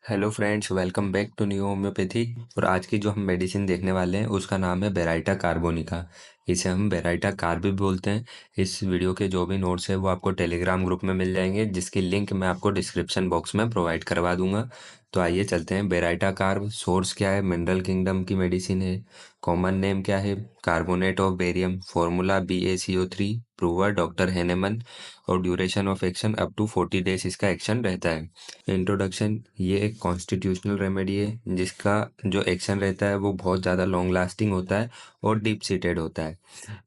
Hello friends, welcome back to new homoeopathy. और आज की जो हम मेडिसिन देखने वाले हैं उसका नाम है बेराइटा कार्बोनिका। इसे हम बेराइटा कार भी बोलते हैं। इस वीडियो के जो भी नोट्स है वो आपको टेलीग्राम ग्रुप में मिल जाएंगे, जिसकी लिंक मैं आपको डिस्क्रिप्शन बॉक्स में प्रोवाइड करवा दूंगा। तो आइए चलते हैं। बेराइटा कार्ब सोर्स क्या है? मिनरल किंगडम की मेडिसिन है। कॉमन नेम क्या है? Carbonate of barium. Formula BaCO3। Prover doctor Hahnemann. और duration of action up to 40 days इसका एक्शन रहता है। इंट्रोडक्शन: ये एक कॉन्स्टिट्यूशनल रेमेडी है जिसका जो एक्शन रहता है वो बहुत ज़्यादा लॉन्ग लास्टिंग होता है और डीप सीटेड होता है।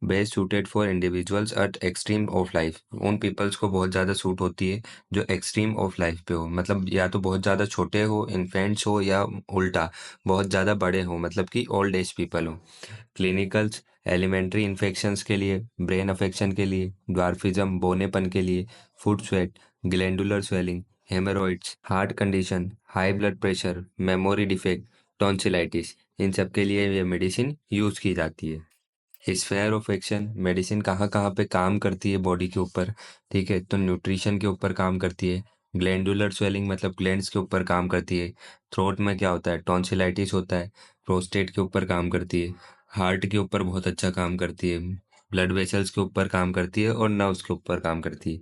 Best suited for individuals eight extreme of life. उन पीपल्स को बहुत ज़्यादा सूट होती है जो एक्सट्रीम ऑफ लाइफ पे हो, मतलब या तो बहुत ज़्यादा छोटे हो, इन्फेंट्स हो, या उल्टा बहुत ज़्यादा बड़े हो, मतलब कि ओल्ड एज पीपल हो। क्लिनिकल्स: एलिमेंट्री इन्फेक्शंस के लिए, ब्रेन अफेक्शन के लिए, ड्वार्फिज्म बौनेपन के लिए, foot sweat, glandular swelling, haemorrhoids, heart condition, high blood pressure, memory defect, tonsillitis, इन सब के लिए ये मेडिसिन यूज़ की जाती है। स्फेयर ऑफ एक्शन: मेडिसिन कहाँ कहाँ पे काम करती है बॉडी के ऊपर? ठीक है, तो न्यूट्रिशन के ऊपर काम करती है। ग्लैंडुलर स्वेलिंग मतलब ग्लैंड्स के ऊपर काम करती है। थ्रोट में क्या होता है? टॉन्सिलाइटिस होता है। प्रोस्टेट के ऊपर काम करती है। हार्ट के ऊपर बहुत अच्छा काम करती है। ब्लड वेसल्स के ऊपर काम करती है और नर्व्स के ऊपर काम करती है।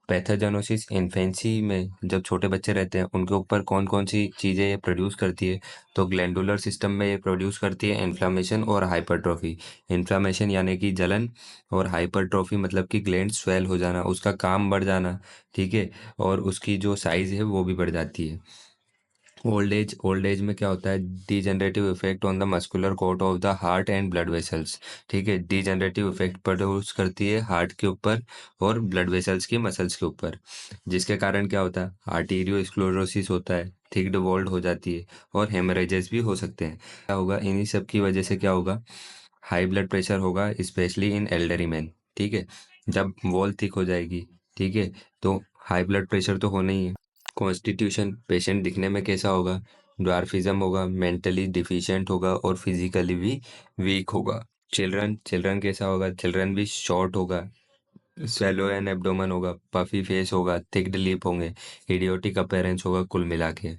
पैथोजेनोसिस: इन्फेंसी में जब छोटे बच्चे रहते हैं उनके ऊपर कौन कौन सी चीज़ें ये प्रोड्यूस करती है? तो ग्लैंडुलर सिस्टम में ये प्रोड्यूस करती है इन्फ्लामेशन और हाइपरट्रॉफी। इन्फ्लामेशन यानी कि जलन, और हाइपरट्रॉफी मतलब कि ग्लैंड स्वेल हो जाना, उसका काम बढ़ जाना। ठीक है, और उसकी जो साइज़ है वो भी बढ़ जाती है। ओल्ड एज में क्या होता है? Degenerative effect on the muscular coat of the heart and blood vessels. ठीक है, डीजनरेटिव इफेक्ट प्रोड्यूस करती है हार्ट के ऊपर और ब्लड वेसल्स की मसल्स के ऊपर, जिसके कारण क्या होता है? आर्टीरियोस्क्लेरोसिस होता है, थिक्ड वॉल्ड हो जाती है, और हेमरेजेस भी हो सकते हैं। क्या होगा इन्हीं सब की वजह से? क्या होगा? हाई ब्लड प्रेशर होगा, स्पेशली इन एल्डरी मैन। ठीक है, जब वॉल थिक हो जाएगी, ठीक है, तो हाई ब्लड प्रेशर तो होना ही है। कॉन्स्टिट्यूशन: पेशेंट दिखने में कैसा होगा? ड्वार्फिज्म होगा, मेंटली डिफिशिएंट होगा और फिजिकली भी वीक होगा। चिल्ड्रन कैसा होगा? चिल्ड्रन भी शॉर्ट होगा, स्वेलो एंड एब्डोमेन होगा, पफी फेस होगा, थिक्ड लिप होंगे, इडियोटिक अपीयरेंस होगा कुल मिला के,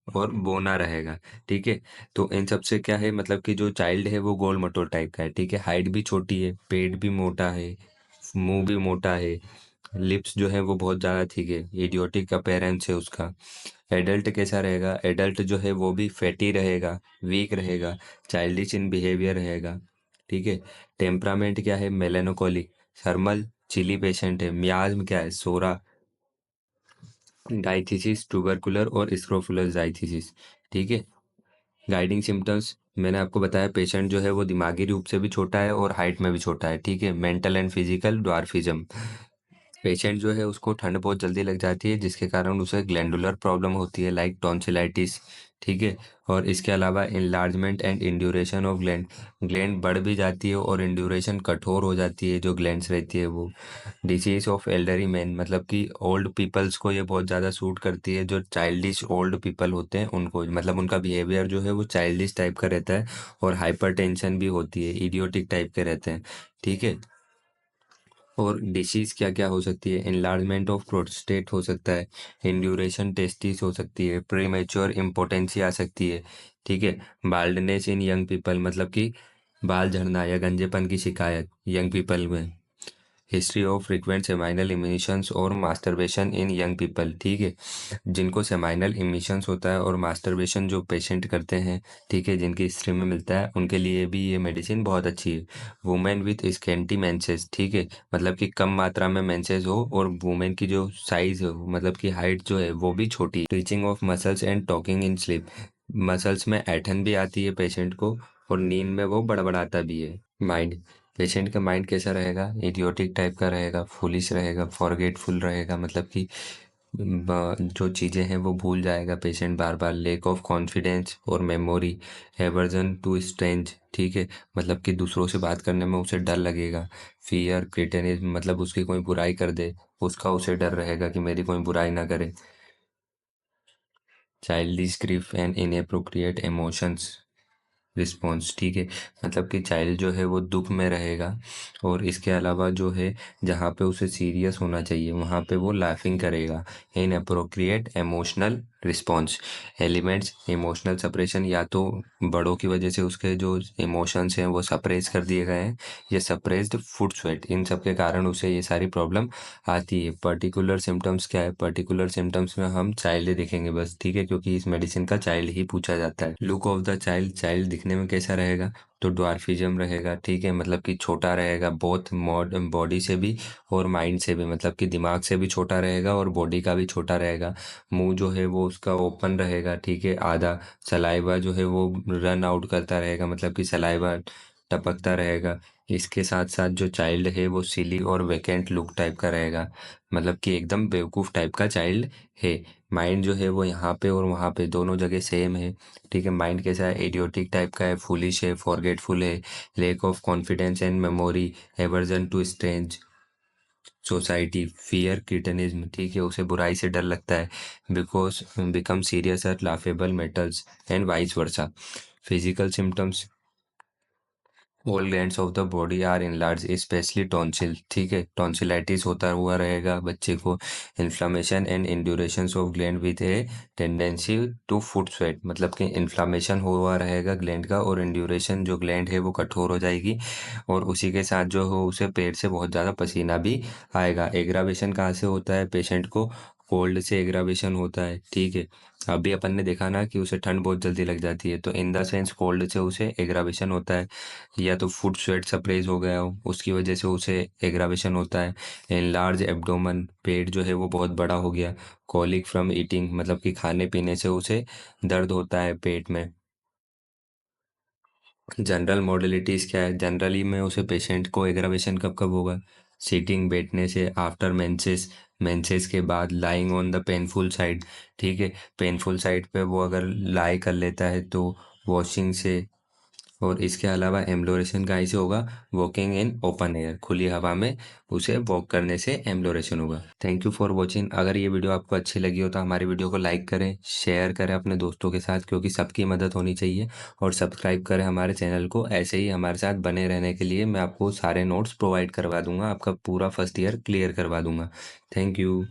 और बोना रहेगा। ठीक है, तो इन सब से क्या है, मतलब कि जो चाइल्ड है वो गोल मटोल टाइप का है। ठीक है, हाइट भी छोटी है, पेट भी मोटा है, मुंह भी मोटा है, लिप्स जो है वो बहुत ज़्यादा थिक है, इडियोटिक अपीयरेंस है उसका। एडल्ट कैसा रहेगा? एडल्ट जो है वो भी फैटी रहेगा, वीक रहेगा, चाइल्डिश इन बिहेवियर रहेगा। ठीक है, टेम्परामेंट क्या है? मेलेनोकोलिक, थर्मल, चिली पेशेंट है। मियाज्म क्या है? सोरा, डाइथिसिस, ट्यूबरकुलर और स्क्रोफुलर डाइथिसिस। ठीक है, गाइडिंग सिम्टम्स मैंने आपको बताया, पेशेंट जो है वो दिमागी रूप से भी छोटा है और हाइट में भी छोटा है। ठीक है, mental and physical dwarfism. Patient जो है उसको ठंड बहुत जल्दी लग जाती है, जिसके कारण उसे ग्लैंडुलर प्रॉब्लम होती है, लाइक टॉन्सिलाइटिस। ठीक है, और इसके अलावा enlargement and induration of gland, gland बढ़ भी जाती है और इंड्यूरेशन कठोर हो जाती है जो ग्लैंड्स रहती है वो। डिसीज ऑफ एल्डरी मैन मतलब कि ओल्ड पीपल्स को ये बहुत ज़्यादा सूट करती है, जो चाइल्डिश ओल्ड पीपल होते हैं उनको, मतलब उनका बिहेवियर जो है वो चाइल्डिश टाइप का रहता है, और हाइपरटेंशन भी होती है, इडियोटिक टाइप के रहते हैं। ठीक है, और डिसीज क्या क्या हो सकती है? इनलार्जमेंट ऑफ प्रोस्टेट हो सकता है, इंड्यूरेशन टेस्टिस हो सकती है, प्रीमेच्योर इम्पोटेंसी आ सकती है। ठीक है, बाल्डनेस इन यंग पीपल मतलब कि बाल झड़ना या गंजेपन की शिकायत यंग पीपल में। History of frequent seminal emissions और मास्टरबेशन इन यंग पीपल। ठीक है, जिनको सेमाइनल इमिशंस होता है और मास्टरबेशन जो पेशेंट करते हैं, ठीक है, जिनकी हिस्ट्री में मिलता है, उनके लिए भी ये मेडिसिन बहुत अच्छी है। वुमेन विथ स्कैंटी मेंसेस, ठीक है, मतलब कि कम मात्रा में मेंसेस हो और वुमेन की जो साइज है मतलब कि हाइट जो है वो भी छोटी है। Teaching of muscles and talking in sleep, muscles में ऐठन भी आती है पेशेंट को, और नींद में वो बड़बड़ाता भी है। माइंड: पेशेंट का माइंड कैसा रहेगा? इडियोटिक टाइप का रहेगा, फुलिश रहेगा, फॉरगेटफुल रहेगा, मतलब कि जो चीज़ें हैं वो भूल जाएगा patient bar bar. Lake of confidence और मेमोरी, एवर्जन टू स्ट्रेंज, ठीक है, मतलब कि दूसरों से बात करने में उसे डर लगेगा। फियर क्रिटेनिज्म मतलब उसकी कोई बुराई कर दे, उसका उसे डर रहेगा कि मेरी कोई बुराई ना करे। Childish grief and inappropriate emotions response, ठीक है, मतलब कि चाइल्ड जो है वो दुख में रहेगा, और इसके अलावा जो है जहाँ पे उसे सीरियस होना चाहिए वहाँ पे वो लाफिंग करेगा। In appropriate emotional response. Elements emotional suppression, या तो बड़ों की वजह से उसके जो इमोशंस हैं वो सप्रेस कर दिए गए हैं, या सप्रेस्ड फुट स्वेट, इन सब के कारण उसे ये सारी प्रॉब्लम आती है। पर्टिकुलर सिम्टम्स क्या है? पर्टिकुलर सिम्टम्स में हम चाइल्ड देखेंगे बस, ठीक है, क्योंकि इस मेडिसिन का चाइल्ड ही पूछा जाता है। Look of the child, child दिखने में कैसा रहेगा? तो ड्वार्फिज्म रहेगा, ठीक है, मतलब कि छोटा रहेगा, बोथ बॉडी से भी और माइंड से भी, मतलब कि दिमाग से भी छोटा रहेगा और बॉडी का भी छोटा रहेगा। मुंह जो है वो उसका ओपन रहेगा, ठीक है, आधा। सलाइवा जो है वो रन आउट करता रहेगा, मतलब कि सलाइवा टपकता रहेगा। इसके साथ साथ जो चाइल्ड है वो सिली और वेकेंट लुक टाइप का रहेगा, मतलब कि एकदम बेवकूफ़ टाइप का चाइल्ड है। माइंड जो है वो यहाँ पे और वहाँ पे दोनों जगह सेम है, ठीक है। माइंड कैसा है? इडियोटिक टाइप का है, फुलिश है, फॉरगेटफुल है, lack of confidence and memory, aversion to strange society, fear cretinism, ठीक है, उसे बुराई से डर लगता है। Because become serious at laughable matters and vice versa. Physical symptoms, all glands of the body are enlarge, especially tonsil, ठीक है, टॉन्सिलाइटिस होता हुआ रहेगा बच्चे को। Inflammation and induration of gland with a tendency to foot sweat, मतलब कि inflammation हुआ रहेगा ग्लैंड का, और इंड्यूरेशन जो ग्लैंड है वो कठोर हो जाएगी, और उसी के साथ जो हो उसे पेट से बहुत ज़्यादा पसीना भी आएगा। एग्रावेशन कहाँ से होता है? पेशेंट को कोल्ड से एग्रावेशन होता है, ठीक है। अभी अपन ने देखा ना कि उसे ठंड बहुत जल्दी लग जाती है, तो इन द सेंस कोल्ड से उसे एग्रावेशन होता है, या तो फुट स्वेट सप्रेस हो गया हो उसकी वजह से उसे एग्रावेशन होता है। एनलार्ज एब्डोमन, पेट जो है वो बहुत बड़ा हो गया। कॉलिक फ्रॉम ईटिंग, मतलब कि खाने पीने से उसे दर्द होता है पेट में। जनरल मॉडलिटीज़ क्या है? जनरली में उसे पेशेंट को एग्रावेशन कब कब होगा? सीटिंग, बैठने से, आफ्टर मेंसेस, मेंसेस के बाद, lying on the painful side, ठीक है, पेनफुल साइड पे वो अगर लाई कर लेता है तो, वॉशिंग से, और इसके अलावा एम्लोरेशन का ऐसे होगा? वॉकिंग इन ओपन एयर, खुली हवा में उसे वॉक करने से एम्लोरेशन होगा। Thank you for watching. अगर ये वीडियो आपको अच्छी लगी हो तो हमारी वीडियो को लाइक करें, शेयर करें अपने दोस्तों के साथ, क्योंकि सबकी मदद होनी चाहिए, और सब्सक्राइब करें हमारे चैनल को। ऐसे ही हमारे साथ बने रहने के लिए मैं आपको सारे नोट्स प्रोवाइड करवा दूंगा, आपका पूरा फर्स्ट ईयर क्लियर करवा दूंगा। Thank you.